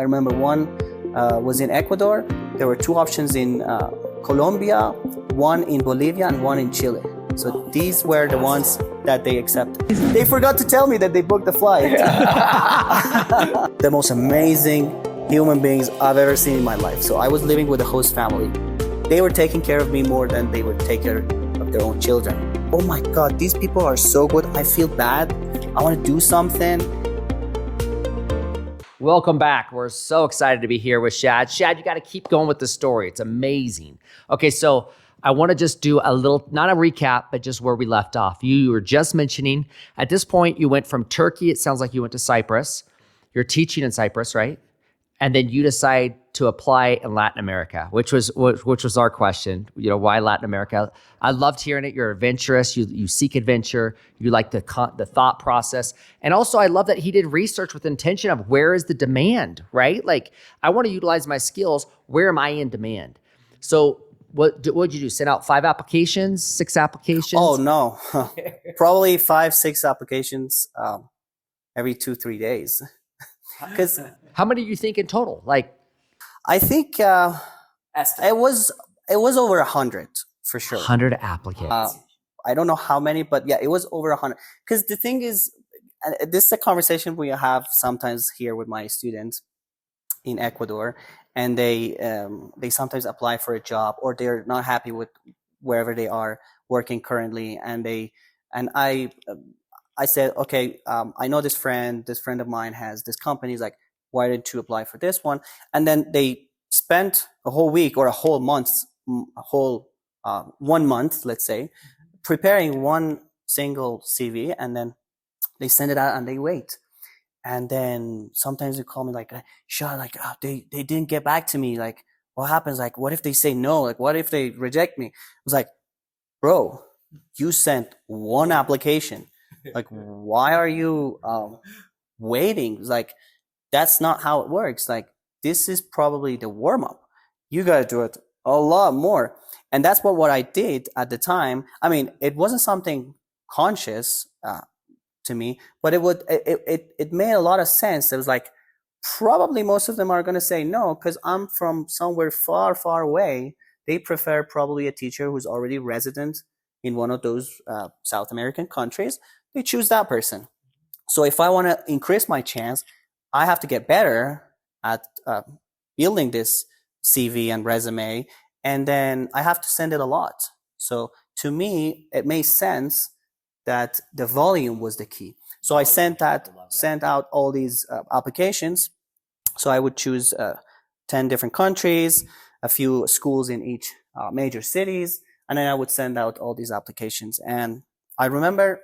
I remember one was in Ecuador. There were two options in Colombia, one in Bolivia, and one in Chile. So these were the ones that they accepted. They forgot to tell me that they booked the flight. The most amazing human beings I've ever seen in my life. So I was living with a host family. They were taking care of me more than they would take care of their own children. Oh my God, these people are so good. I feel bad. I want to do something. Welcome back. We're so excited to be here with Shad. Shad, you got to keep going with the story. It's amazing. Okay, so I want to just do a little, not a recap, but just where we left off. You were just mentioning, at this point, you went from Turkey. It sounds like you went to Cyprus. You're teaching in Cyprus, right? And then you decide to apply in Latin America, which was our question. You know, why Latin America? I loved hearing it. You're adventurous. You seek adventure. You like the thought process. And also, I love that he did research with intention of where is the demand, right? Like, I want to utilize my skills. Where am I in demand? So what did you do? Send out 5 applications, 6 applications? Oh, no. Probably 5, 6 applications every 2-3 days. Because how many do you think in total? Like, I think it was over 100 for sure. 100 applicants. I don't know how many, but yeah, it was over 100. Because the thing is, this is a conversation we have sometimes here with my students in Ecuador, and they sometimes apply for a job, or they're not happy with wherever they are working currently, and I said, okay, I know this friend of mine has this company. He's like, why didn't you apply for this one? And then they spent a whole week or a whole month, 1 month, let's say, preparing one single CV, and then they send it out and they wait. And then sometimes they call me like, Shad, like, oh, they didn't get back to me. Like, what happens? Like, what if they say no? Like, what if they reject me? I was like, bro, you sent one application. Like, why are you waiting? Like, that's not how it works. Like, this is probably the warm up. You got to do it a lot more. And that's what I did at the time. I mean, it wasn't something conscious to me, but it made a lot of sense. It was like, probably most of them are going to say no, because I'm from somewhere far, far away. They prefer probably a teacher who's already resident in one of those South American countries. They choose that person. So if I want to increase my chance, I have to get better at building this CV and resume, and then I have to send it a lot. So to me, it made sense that the volume was the key. So I sent out all these applications. So I would choose 10 different countries, a few schools in each major cities, and then I would send out all these applications. And I remember,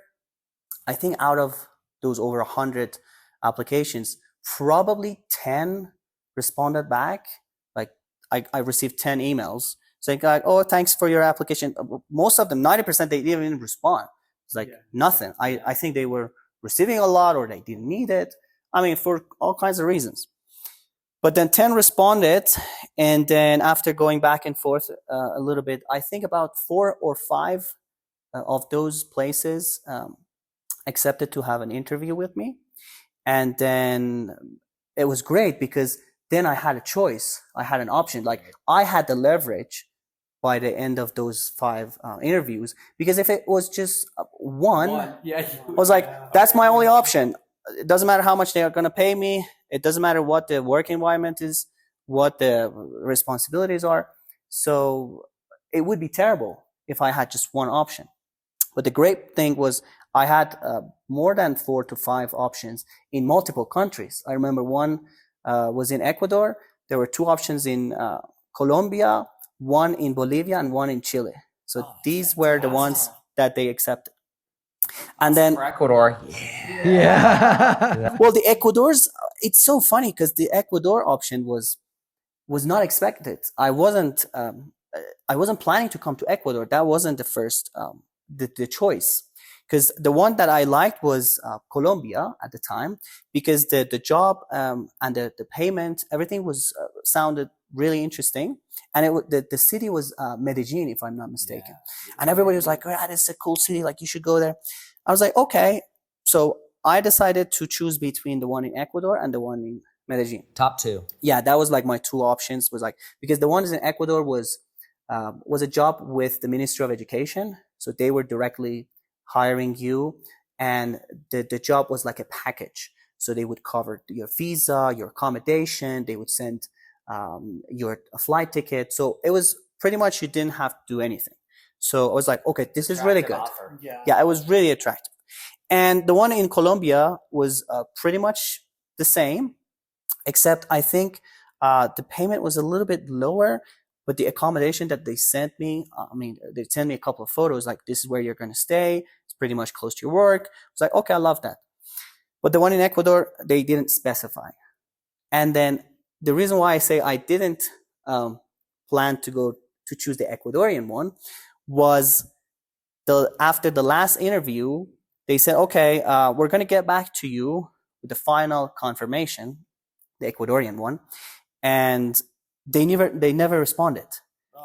I think out of those over 100 applications, probably 10 responded back. Like, I received 10 emails saying, like, oh, thanks for your application. Most of them, 90%, they didn't even respond. It's like nothing. I think they were receiving a lot, or they didn't need it. I mean, for all kinds of reasons. But then 10 responded. And then after going back and forth a little bit, I think about 4 or 5 of those places accepted to have an interview with me. And then it was great, because then I had a choice. I had an option. Like, I had the leverage by the end of those 5 interviews, because if it was just one, I was like, that's my only option. It doesn't matter how much they are going to pay me. It doesn't matter what the work environment is, what the responsibilities are. So it would be terrible if I had just one option. But the great thing was, I had more than 4 to 5 options in multiple countries. I remember one was in Ecuador. There were 2 options in Colombia, one in Bolivia, and one in Chile. So these were the ones that they accepted. And then for Ecuador, yeah. Well, the Ecuador's, it's so funny, because the Ecuador option was not expected. I wasn't planning to come to Ecuador. That wasn't the first the choice. Because the one that I liked was Colombia at the time, because the job and the payment, everything was sounded really interesting. And the city was Medellin, if I'm not mistaken. Yeah. And everybody was like, oh, this is a cool city, like, you should go there. I was like, okay. So I decided to choose between the one in Ecuador and the one in Medellin. Top two. Yeah, that was like my two options. Was like, because the ones in Ecuador was a job with the Ministry of Education, so they were directly hiring you, and the job was like a package. So they would cover your visa, your accommodation. They would send your flight ticket. So it was pretty much you didn't have to do anything. So I was like, okay, this is really good. Yeah, it was really attractive. And the one in Colombia was pretty much the same, except I think the payment was a little bit lower, but the accommodation that they sent me, I mean, they sent me a couple of photos, like, this is where you're going to stay. It's pretty much close to your work. It's like, okay, I love that. But the one in Ecuador, they didn't specify. And then the reason why I say I didn't plan to choose the Ecuadorian one was after the last interview, they said, okay, we're going to get back to you with the final confirmation, the Ecuadorian one. And they never responded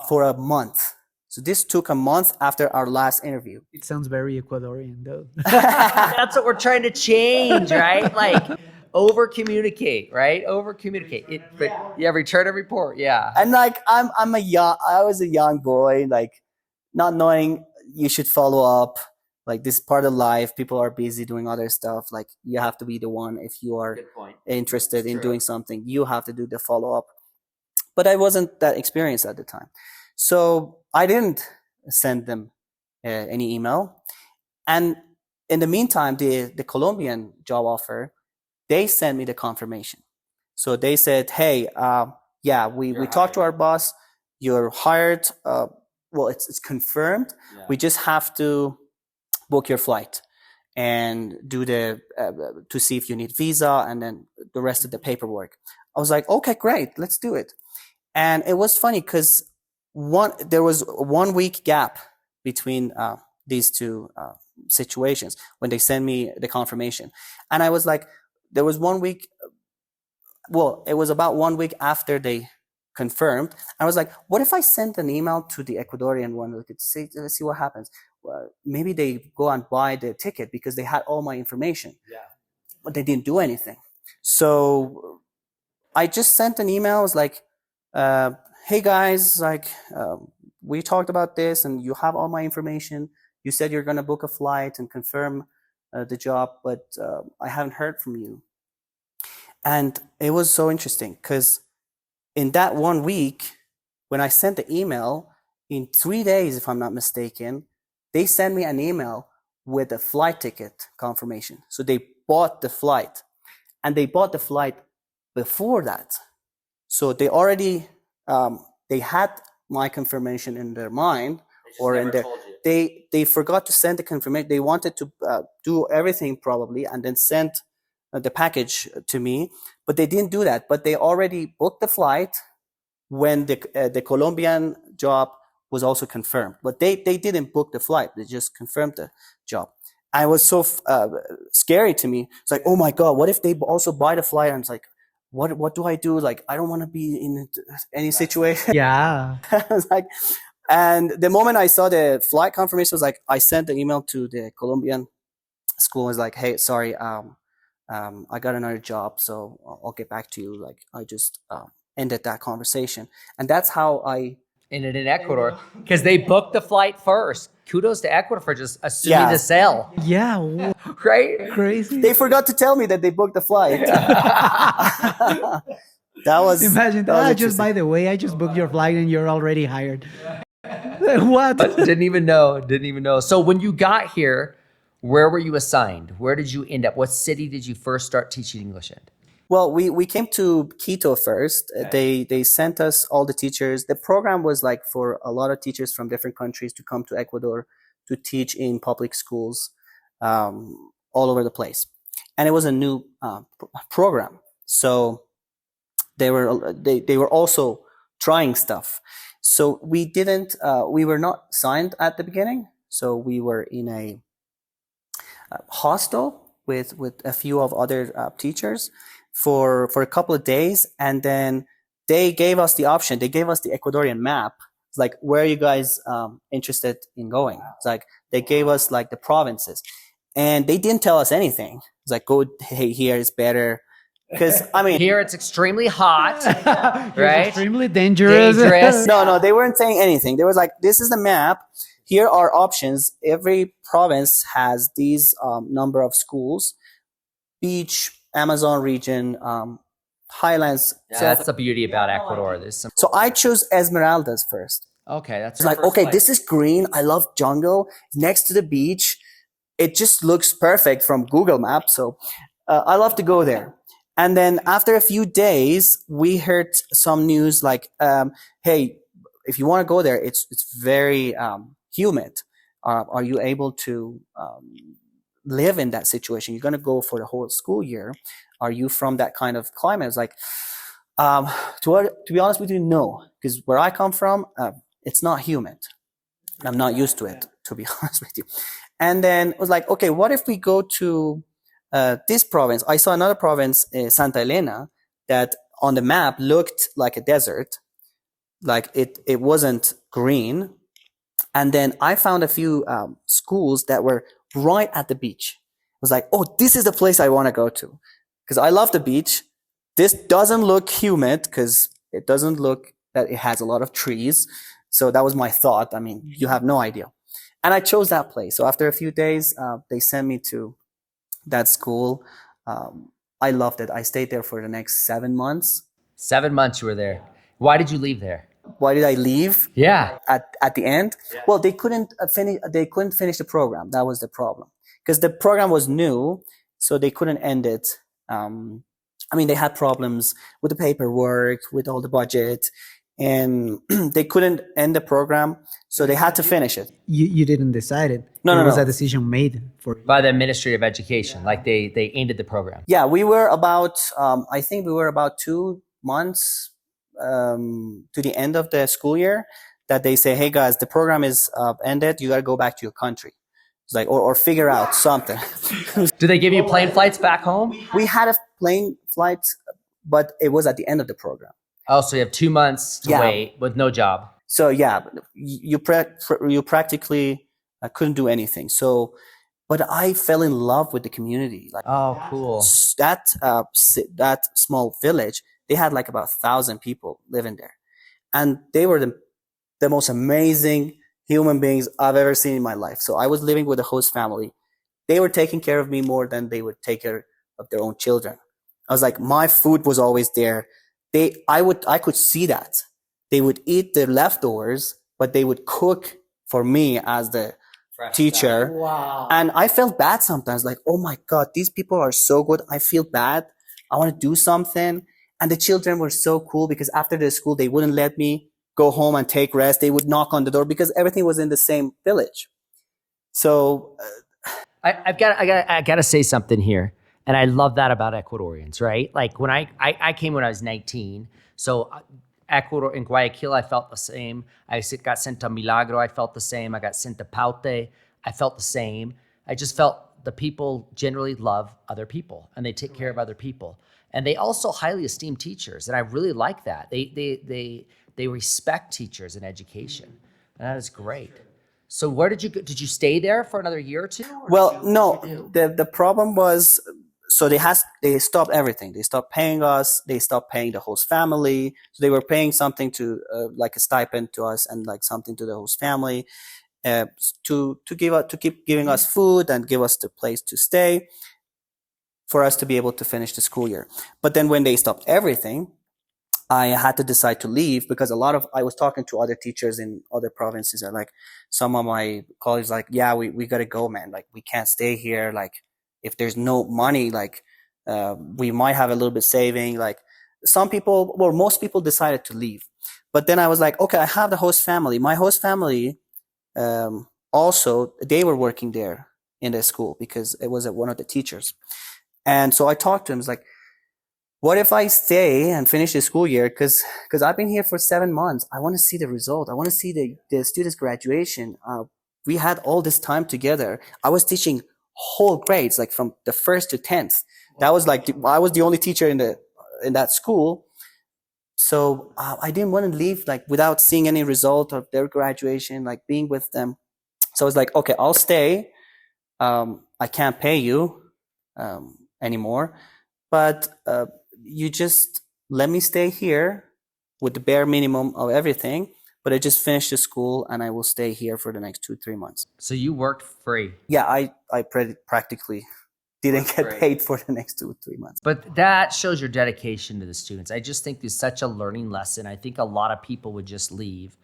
for a month. So this took a month after our last interview. It sounds very Ecuadorian, though. That's what we're trying to change, right? Like, over communicate, right? Over communicate. Return a report. Yeah. And like, I was a young boy, like, not knowing you should follow up. Like, this is part of life. People are busy doing other stuff. Like, you have to be the one, if you are interested in doing something, you have to do the follow up. But I wasn't that experienced at the time. So I didn't send them any email. And in the meantime, the Colombian job offer, they sent me the confirmation. So they said, hey, we talked to our boss. You're hired. Well, it's confirmed. Yeah. We just have to book your flight and do to see if you need visa, and then the rest of the paperwork. I was like, okay, great, let's do it. And it was funny because there was 1 week gap between these two situations when they sent me the confirmation. And I was like, there was 1 week. Well, it was about 1 week after they confirmed. I was like, what if I sent an email to the Ecuadorian one? Let's see what happens. Maybe they go and buy the ticket because they had all my information. Yeah. But they didn't do anything. So I just sent an email. I was like, hey guys, like, we talked about this and you have all my information. You said you're going to book a flight and confirm the job, but I haven't heard from you. And it was so interesting because in that 1 week, when I sent the email, in 3 days, if I'm not mistaken, they sent me an email with a flight ticket confirmation. So they bought the flight, and they bought the flight before that. So they already, they had my confirmation in their mind, or in their, they forgot to send the confirmation. They wanted to do everything probably and then send the package to me, but they didn't do that. But they already booked the flight when the Colombian job was also confirmed. But they didn't book the flight. They just confirmed the job. And it was so scary to me. It's like, oh my God, what if they also buy the flight? And it's like, what do I do? Like, I don't want to be in any situation. Yeah. I was like, and the moment I saw the flight confirmation, was like, I sent the email to the Colombian school. I was like, hey, sorry, I got another job, so I'll get back to you. Like, I just ended that conversation. And that's how I ended in Ecuador, because they booked the flight first. Kudos to Ecuador for just assuming the sale. Yeah. Right? Crazy. They forgot to tell me that they booked the flight. That was, imagine that. Just by the way, I just booked your flight and you're already hired. What? Didn't even know. So when you got here, where were you assigned? Where did you end up? What city did you first start teaching English in? Well, we came to Quito first. Okay. They sent us, all the teachers. The program was like for a lot of teachers from different countries to come to Ecuador to teach in public schools all over the place. And it was a new program. So they were also trying stuff. So we were not signed at the beginning. So we were in a hostel with a few of other teachers for a couple of days. And then they gave us the option. They gave us the Ecuadorian map. It's like, where are you guys interested in going? It's like, they gave us like the provinces, and they didn't tell us anything. It's like, go, hey, here is better. Because I mean, Here it's extremely hot, It's right? extremely dangerous. Dangerous. no, they weren't saying anything. They was like, this is the map. Here are options. Every province has these number of schools: beach, Amazon region, highlands. Yeah, that's the beauty about Ecuador. There's some. So I chose Esmeraldas first. Okay, that's It's like, okay, this is green. I love jungle next to the beach. It just looks perfect from Google Maps. So I love to go there. And then after a few days, we heard some news like, hey, if you want to go there, it's very humid. Are you able to live in that situation? You're going to go for the whole school year. Are you from that kind of climate? It's like, to be honest with you, no, because where I come from, it's not humid. I'm not used to it, to be honest with you. And then it was like, okay, what if we go to this province? I saw another province, Santa Elena, that on the map looked like a desert, like it wasn't green. And then I found a few schools that were right at the beach. I was like, oh, this is the place I want to go to, because I love the beach. This doesn't look humid because it doesn't look that it has a lot of trees. So that was my thought. I mean, you have no idea. And I chose that place. So after a few days, they sent me to that school. I loved it. I stayed there for the next 7 months. 7 months you were there. Why did you leave there? Why did I leave? Yeah. At the end? Well, they couldn't finish. They couldn't finish the program. That was the problem, because the program was new, so they couldn't end it. I mean, they had problems with the paperwork, with all the budget, and they couldn't end the program, so they had to finish it. You didn't decide it. No, it no, was no. a decision made for you. By the Ministry of Education, like they ended the program. Yeah, we were about. I think we were about 2 months to the end of the school year that they say, "Hey guys, the program is ended. You got to go back to your country." It's like, or figure out something. Do they give you plane flights back home? We had a plane flight, but it was at the end of the program. Oh, so you have 2 months to Yeah. wait with no job. So yeah, you practically couldn't do anything. So, but I fell in love with the community. Like Oh, cool. that small village, they had like about 1,000 people living there, and they were the most amazing human beings I've ever seen in my life. So I was living with a host family. They were taking care of me more than they would take care of their own children. I was like, my food was always there. I could see that. They would eat their leftovers, but they would cook for me as the teacher. Wow. And I felt bad sometimes, like, oh my God, these people are so good. I feel bad. I want to do something. And the children were so cool, because after the school, they wouldn't let me go home and take rest. They would knock on the door because everything was in the same village. So I gotta say something here, and I love that about Ecuadorians, right? Like when I came when I was 19, so Ecuador in Guayaquil, I felt the same. Got sent to Milagro, I felt the same. I got sent to Paute, I felt the same. I just felt the people generally love other people and they take care of other people, and they also highly esteem teachers, and I really like that. They respect teachers and education, and that is great. So where did you go? Did you stay there for another year or two? well, no, the problem was, so they stopped everything. They stopped paying us. They stopped paying the host family. So they were paying something to like a stipend to us, and like something to the host family to keep giving us food and give us the place to stay for us to be able to finish the school year. But then when they stopped everything, I had to decide to leave, because I was talking to other teachers in other provinces, and like some of my colleagues, like, yeah, we got to go, man. Like, we can't stay here. Like, if there's no money, like, we might have a little bit saving. Like, most people decided to leave. But then I was like, okay, I have the host family. My host family, also, they were working there in the school because it was one of the teachers. And so I talked to him. It's like, what if I stay and finish the school year? Because I've been here for 7 months. I want to see the result. I want to see the students' graduation. We had all this time together. I was teaching whole grades, like from the 1st to 10th. That was like, I was the only teacher in that school. So I didn't want to leave like without seeing any result of their graduation, like being with them. So I was like, okay, I'll stay. I can't pay you anymore. But you just let me stay here with the bare minimum of everything, but I just finished the school and I will stay here for the next 2-3 months. So you worked free. Yeah, I practically didn't get paid for the next 2-3 months. But that shows your dedication to the students. I just think there's such a learning lesson. I think a lot of people would just leave.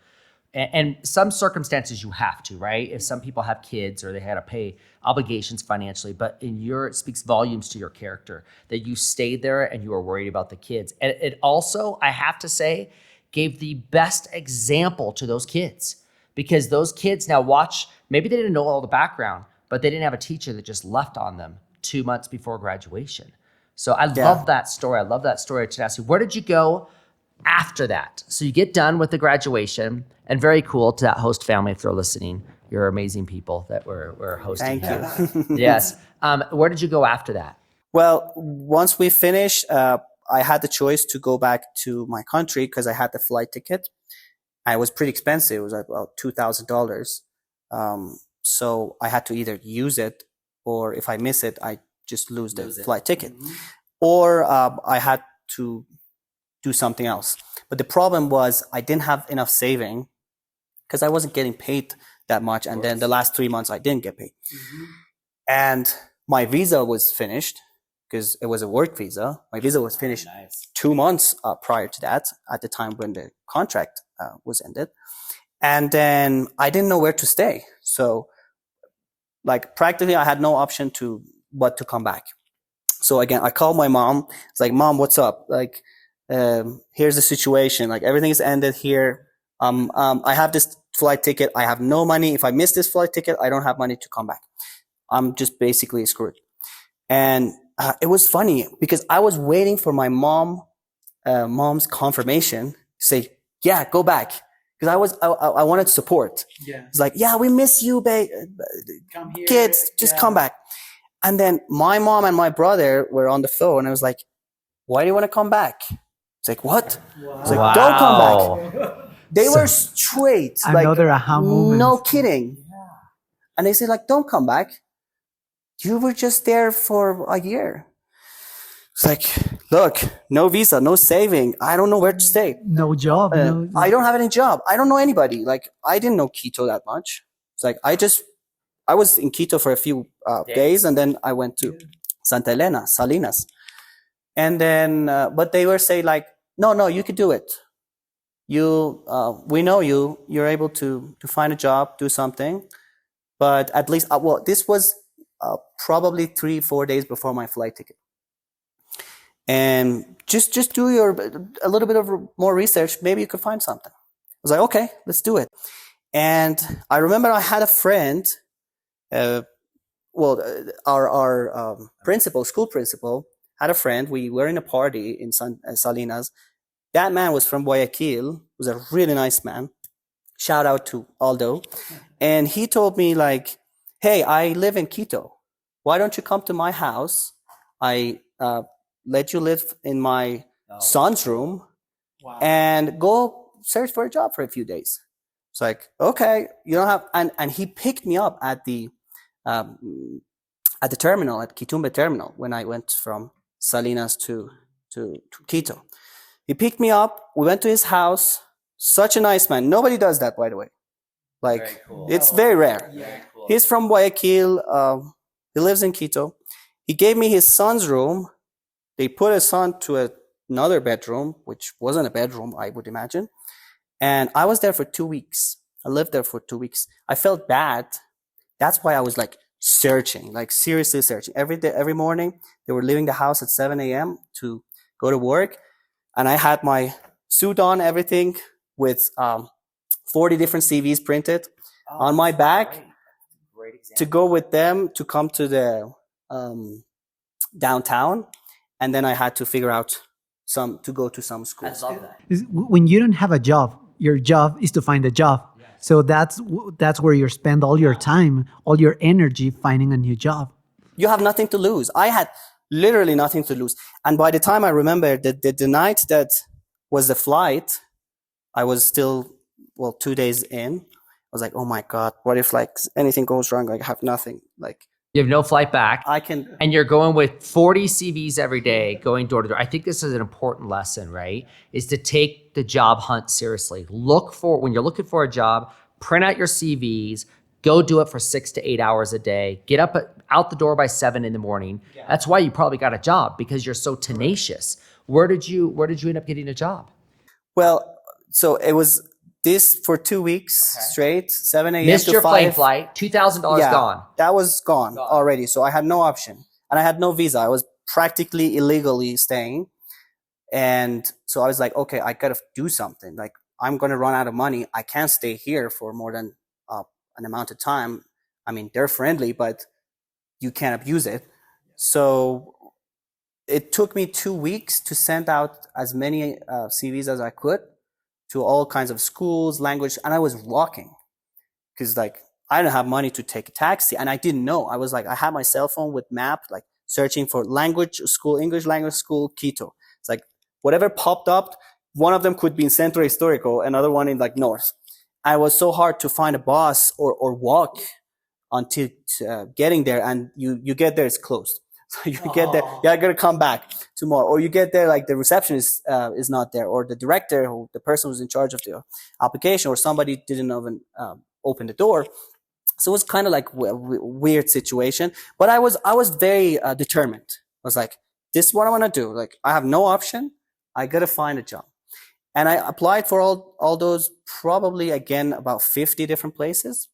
And some circumstances you have to, right? If some people have kids or they had to pay obligations financially, but it speaks volumes to your character that you stayed there and you were worried about the kids. And it also, I have to say, gave the best example to those kids, because those kids now watch, maybe they didn't know all the background, but they didn't have a teacher that just left on them 2 months before graduation. So I love that story. I love that story. To ask you, where did you go after that? So you get done with the graduation, and very cool to that host family if they're listening. You're amazing people that we're hosting. Thank you. Yes. Where did you go after that? Well, once we finished, I had the choice to go back to my country because I had the flight ticket. And it was pretty expensive. It was about $2,000. So I had to either use it, or if I miss it, I just lose the flight ticket. Mm-hmm. Or I had to do something else. But the problem was I didn't have enough saving because I wasn't getting paid that much. And then the last 3 months I didn't get paid. Mm-hmm. And my visa was finished because it was a work visa. My visa was finished 2 months prior to that, at the time when the contract was ended. And then I didn't know where to stay. So like practically I had no option but to come back. So again, I called my mom. It's like, Mom, what's up? Like, here's the situation. Like everything is ended here. I have this flight ticket. I have no money. If I miss this flight ticket, I don't have money to come back. I'm just basically screwed. And it was funny because I was waiting for my mom's confirmation to say, yeah, go back. Because I wanted support. Yeah. It's like, yeah, we miss you, babe. Come here. Kids, just come back. And then my mom and my brother were on the phone. And I was like, why do you want to come back? It's like, what? Wow. It's like, don't come back. They were straight. Another aha moment. No kidding. Yeah. And they said, like, don't come back. You were just there for a year. It's like, look, no visa, no saving. I don't know where to stay. No job. I don't have any job. I don't know anybody. Like, I didn't know Quito that much. It's like, I was in Quito for a few days, and then I went to Santa Elena, Salinas. And then, but they were saying like, no, you could do it. We know you're able to find a job, do something. But at least, this was probably 3-4 days before my flight ticket. And just do a little bit of more research. Maybe you could find something. I was like, okay, let's do it. And I remember I had a friend, our school principal had a friend. We were in a party in Salinas. That man was from Guayaquil. Was a really nice man. Shout out to Aldo. And he told me like, hey, I live in Quito. Why don't you come to my house? I let you live in my son's room. Wow. And go search for a job for a few days. It's like, okay, you don't have, and he picked me up at the terminal, at Quitumbe terminal, when I went from Salinas to Quito. He picked me up. We went to his house. Such a nice man. Nobody does that, by the way. Like, very cool. It's very rare. Yeah. Cool. He's from Guayaquil. He lives in Quito. He gave me his son's room. They put his son to another bedroom, which wasn't a bedroom, I would imagine. And I was there for 2 weeks. I lived there for 2 weeks. I felt bad. That's why I was like searching, like seriously searching. Every day, every morning, they were leaving the house at 7 a.m. to go to work. And I had my suit on, everything, with 40 different CVs printed on my back to go with them to come to the downtown. And then I had to figure out to go to some schools. I love that. When you don't have a job, your job is to find a job. Yes. So that's where you spend all your time, all your energy finding a new job. You have nothing to lose. I had literally nothing to lose. And by the time I remember that the night that was the flight, I was still, 2 days in. I was like, oh my God, what if like anything goes wrong? Like I have nothing. Like You have no flight back. I can. And you're going with 40 CVs every day, going door to door. I think this is an important lesson, right? Is to take the job hunt seriously. When you're looking for a job, print out your CVs, go do it for 6 to 8 hours a day, get up out the door by 7 in the morning. That's why you probably got a job, because you're so tenacious. Where did you end up getting a job? Well, so it was this for 2 weeks straight, 7 a.m. Missed to your plane 5. flight, $2,000 Yeah, gone. that was gone already. So I had no option, and I had no visa. I was practically illegally staying, and so I was like, okay, I gotta do something. Like, I'm gonna run out of money. I can't stay here for more than an amount of time. I mean, they're friendly, but you can't abuse it. So it took me 2 weeks to send out as many CVs as I could to all kinds of schools, language, and I was walking because like I didn't have money to take a taxi, and I didn't know. I was like, I had my cell phone with map, like searching for language school, English language school, Quito. It's like whatever popped up, one of them could be in Centro Historico, another one in like North. And it was so hard to find a bus or walk until getting there, and you get there, it's closed. So you get there, yeah, I gotta come back tomorrow, or you get there like the receptionist is not there, or the director, who the person who's in charge of the application, or somebody didn't even open the door. So it was kind of like weird situation, but I was very determined. I was like, this is what I want to do. Like, I have no option. I gotta find a job, and I applied for all those, probably again about 50 different places.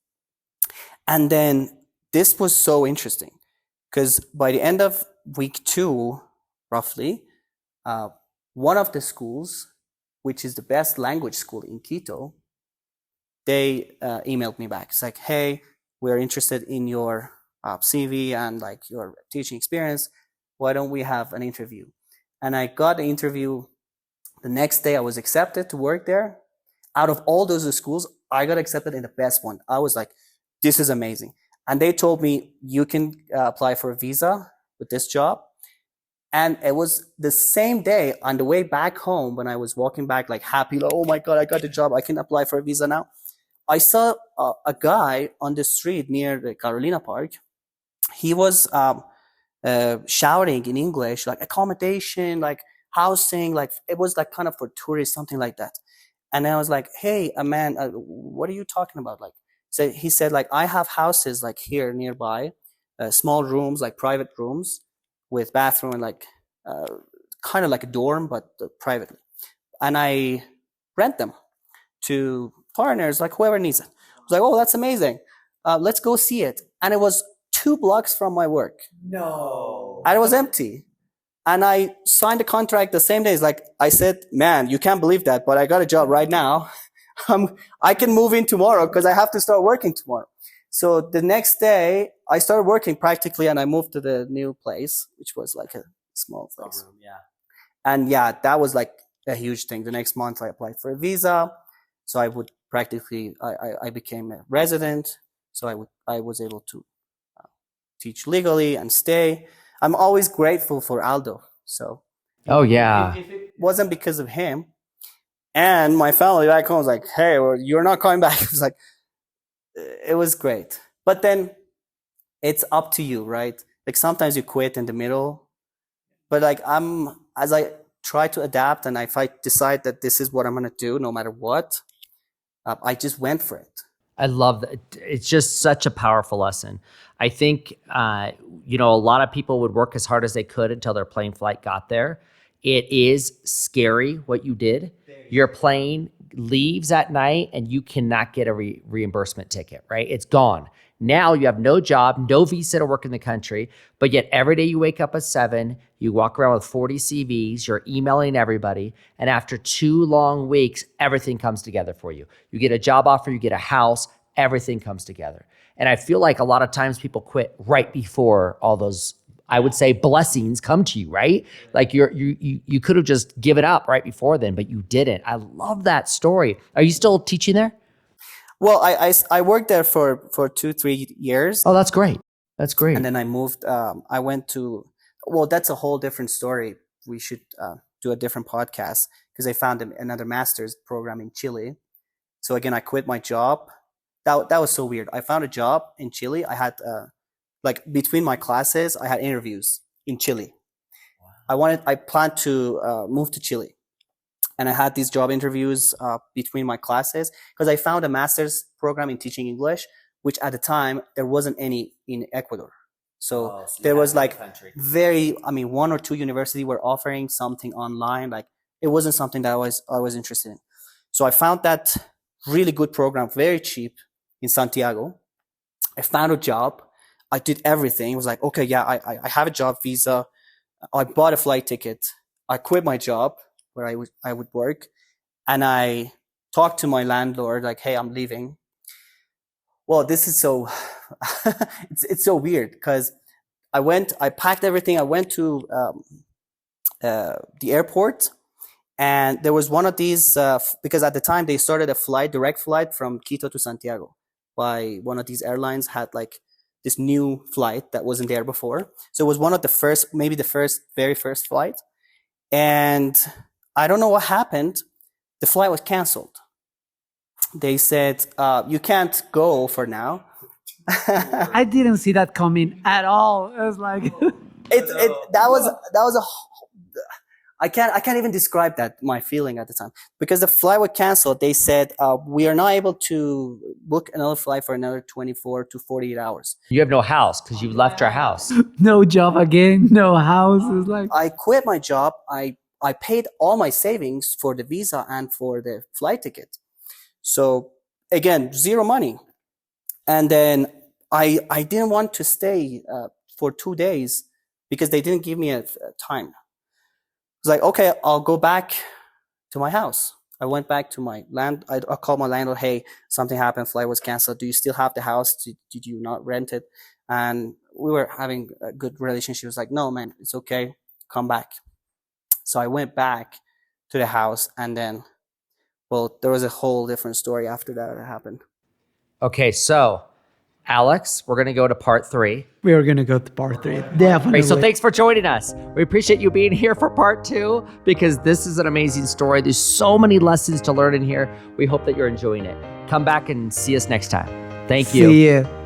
And then this was so interesting because by the end of week 2, roughly, one of the schools, which is the best language school in Quito, they emailed me back. It's like, hey, we're interested in your CV and like your teaching experience. Why don't we have an interview? And I got the interview. The next day I was accepted to work there. Out of all those schools, I got accepted in the best one. I was like, this is amazing. And they told me, you can apply for a visa with this job. And it was the same day on the way back home when I was walking back, like happy, like, oh my God, I got the job. I can apply for a visa now. I saw a guy on the street near the Carolina Park. He was shouting in English, like accommodation, like housing, like it was like kind of for tourists, something like that. And I was like, hey, man, what are you talking about? Like, so he said, like, I have houses like here nearby, small rooms, like private rooms with bathroom and like kind of like a dorm, but privately. And I rent them to foreigners, like whoever needs it. I was like, oh, that's amazing. Let's go see it. And it was 2 blocks from my work. No. And it was empty. And I signed the contract the same day. It's like, I said, man, you can't believe that, but I got a job right now. I can move in tomorrow because I have to start working tomorrow. So the next day I started working practically, and I moved to the new place, which was like a small place. Room, yeah. And yeah, that was like a huge thing. The next month I applied for a visa. So I would practically, I became a resident. So I was able to teach legally and stay. I'm always grateful for Aldo. So, oh yeah, if it wasn't because of him, and my family back home was like, hey, well, you're not coming back. It was like, it was great. But then it's up to you, right? Like sometimes you quit in the middle, but like as I try to adapt, and if I decide that this is what I'm going to do, no matter what, I just went for it. I love that. It's just such a powerful lesson. I think, a lot of people would work as hard as they could until their plane flight got there. It is scary what you did. Your plane leaves at night and you cannot get a reimbursement ticket, right? It's gone. Now you have no job, no visa to work in the country, but yet every day you wake up at 7, you walk around with 40 CVs, you're emailing everybody, and after 2 long weeks, everything comes together for you. You get a job offer, you get a house, everything comes together. And I feel like a lot of times people quit right before all those, I would say, blessings come to you, right? Like you could have just given up right before then, but you didn't. I love that story. Are you still teaching there? Well, I worked there for 2-3 years. Oh, that's great. That's great. And then I moved. I went to. Well, that's a whole different story. We should do a different podcast because I found another master's program in Chile. So again, I quit my job. That was so weird. I found a job in Chile. I had like between my classes, I had interviews in Chile. I planned to move to Chile, and I had these job interviews between my classes because I found a master's program in teaching English, which at the time there wasn't any in Ecuador. So there was like one or two universities were offering something online. Like it wasn't something that I was interested in. So I found that really good program, very cheap in Santiago. I found a job. I did everything. It was like, okay, yeah, I have a job visa. I bought a flight ticket. I quit my job where I would work, and I talked to my landlord like, hey, I'm leaving. Well, this is so it's so weird because I packed everything. I went to the airport, and there was one of these because at the time they started a direct flight from Quito to Santiago by one of these airlines had like this new flight that wasn't there before. So it was one of the first, maybe the very first flight. And I don't know what happened. The flight was canceled. They said, you can't go for now. I didn't see that coming at all. It was like that was a I can't even describe my feeling at the time because the flight was canceled. They said we are not able to book another flight for another 24 to 48 hours. You have no house because you left your house. no job again, no house. It's like I quit my job. I paid all my savings for the visa and for the flight ticket. So again, zero money. And then I didn't want to stay for 2 days because they didn't give me a time. I was like, okay, I'll go back to my house. I went back to my I called my landlord, hey, something happened, flight was canceled. Do you still have the house? Did you not rent it? And we were having a good relationship. He was like, no, man, it's okay. Come back. So I went back to the house, and then, well, there was a whole different story after that happened. Okay, so Alex, we're going to go to part 3. we are going to go to part 3. Definitely. Great, so thanks for joining us. We appreciate you being here for part 2 because this is an amazing story. There's so many lessons to learn in here. We hope that you're enjoying it. Come back and see us next time. Thank you. See you.